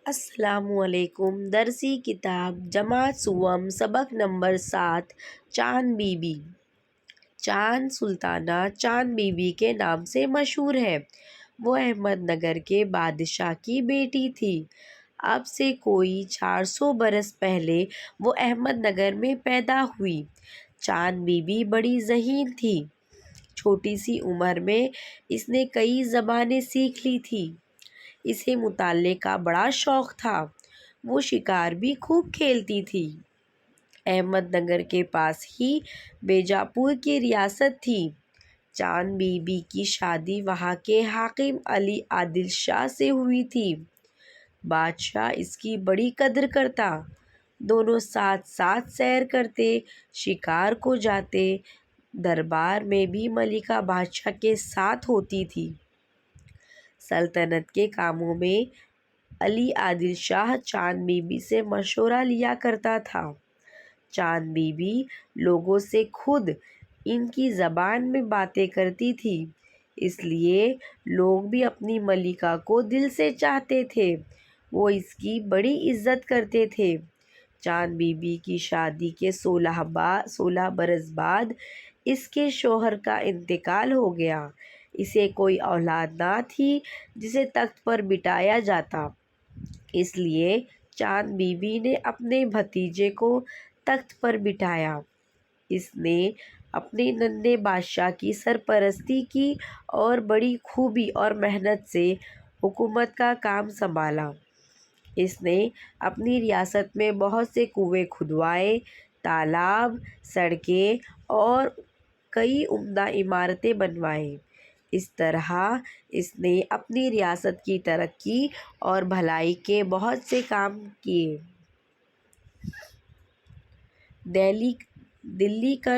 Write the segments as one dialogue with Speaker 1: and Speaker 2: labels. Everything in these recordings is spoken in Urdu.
Speaker 1: السلام علیکم۔ درسی کتاب جماعت سوم سبق نمبر 7 چاند بی بی۔ چاند سلطانہ چاند بی بی کے نام سے مشہور ہے۔ وہ احمد نگر کے بادشاہ کی بیٹی تھی۔ اب سے کوئی 400 برس پہلے وہ احمد نگر میں پیدا ہوئی۔ چاند بی بی بڑی ذہین تھی۔ چھوٹی سی عمر میں اس نے کئی زبانیں سیکھ لی تھی۔ اسے مطالعے کا بڑا شوق تھا۔ وہ شکار بھی خوب کھیلتی تھی۔ احمد نگر کے پاس ہی بیجاپور کی ریاست تھی۔ چاند بی بی کی شادی وہاں کے حاکم علی عادل شاہ سے ہوئی تھی۔ بادشاہ اس کی بڑی قدر کرتا۔ دونوں ساتھ ساتھ سیر کرتے، شکار کو جاتے۔ دربار میں بھی ملکہ بادشاہ کے ساتھ ہوتی تھی۔ سلطنت کے کاموں میں علی عادل شاہ چاند بی بی سے مشورہ لیا کرتا تھا۔ چاند بی بی لوگوں سے خود ان کی زبان میں باتیں کرتی تھی، اس لیے لوگ بھی اپنی ملکہ کو دل سے چاہتے تھے۔ وہ اس کی بڑی عزت کرتے تھے۔ چاند بی بی کی شادی کے 16 برس بعد اس کے شوہر کا انتقال ہو گیا۔ اسے کوئی اولاد نہ تھی جسے تخت پر بٹھایا جاتا، اس لیے چاند بی بی نے اپنے بھتیجے کو تخت پر بٹھایا۔ اس نے اپنے ننھے بادشاہ کی سرپرستی کی اور بڑی خوبی اور محنت سے حکومت کا کام سنبھالا۔ اس نے اپنی ریاست میں بہت سے کنویں کھدوائے، تالاب، سڑکیں اور کئی عمدہ عمارتیں بنوائیں۔ اس طرح اس نے اپنی ریاست کی ترقی اور بھلائی کے بہت سے کام کیے۔ دلی کا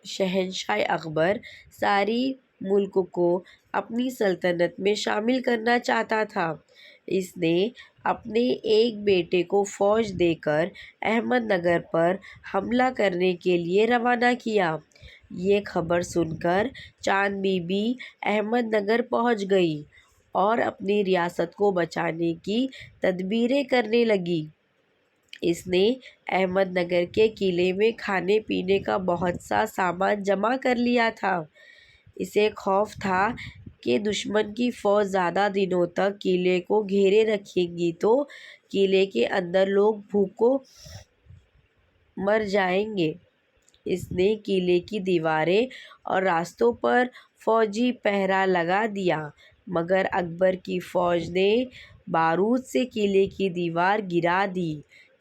Speaker 1: شہنشاہ اکبر ساری ملک کو اپنی سلطنت میں شامل کرنا چاہتا تھا۔ اس نے اپنے ایک بیٹے کو فوج دے کر احمد نگر پر حملہ کرنے کے لیے روانہ کیا۔ یہ خبر سن کر چاند بی بی احمد نگر پہنچ گئی اور اپنی ریاست کو بچانے کی تدبیریں کرنے لگی۔ اس نے احمد نگر کے قلعے میں کھانے پینے کا بہت سا سامان جمع کر لیا تھا۔ اسے خوف تھا کہ دشمن کی فوج زیادہ دنوں تک قلعے کو گھیرے رکھے گی تو قلعے کے اندر لوگ بھوک مر جائیں گے۔ اس نے قلعے کی دیواریں اور راستوں پر فوجی پہرہ لگا دیا، مگر اکبر کی فوج نے بارود سے قلعے کی دیوار گرا دی۔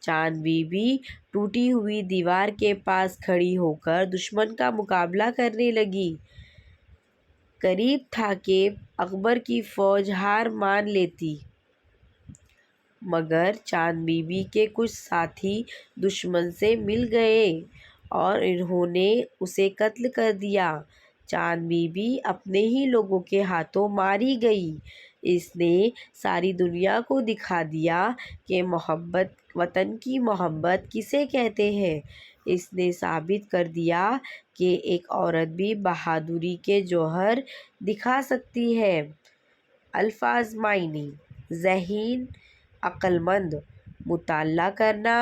Speaker 1: چاند بی بی ٹوٹی ہوئی دیوار کے پاس کھڑی ہو کر دشمن کا مقابلہ کرنے لگی۔ قریب تھا کہ اکبر کی فوج ہار مان لیتی، مگر چاند بی بی کے کچھ ساتھی دشمن سے مل گئے اور انہوں نے اسے قتل کر دیا۔ چاند بی بی اپنے ہی لوگوں کے ہاتھوں ماری گئی۔ اس نے ساری دنیا کو دکھا دیا کہ وطن کی محبت کسے کہتے ہیں۔ اس نے ثابت کر دیا کہ ایک عورت بھی بہادری کے جوہر دکھا سکتی ہے۔ الفاظ معنی: ذہین، عقل مند، مطالعہ کرنا،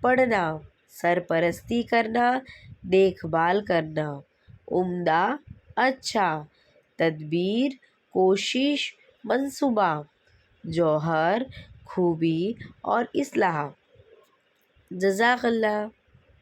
Speaker 1: پڑھنا، سرپرستی کرنا، دیکھ بھال کرنا، عمدہ، اچھا، تدبیر، کوشش، منصوبہ، جوہر، خوبی اور اصلاح۔ جزاک اللہ۔